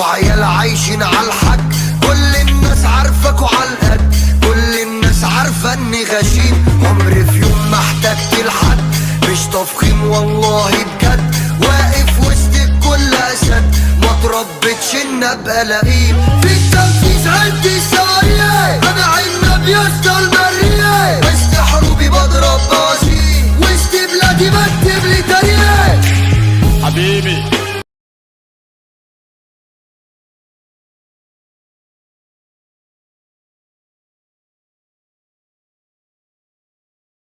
انتوا عيال عايشين عالحق، كل الناس عارفاكوا عالقد، كل الناس عارفة اني غشيم، عمري في يوم ما احتجت لحد، مش تفخيم والله بجد، واقف وسط الكل اسد، ما تربتش ان ابقى لئيم، في التنفيذ عندي سارية، انا عنب يا اسطى المرية، وسط حروبي بضرب بوازيك، وسط بلادي بكتب لي تاريخ. حبيبي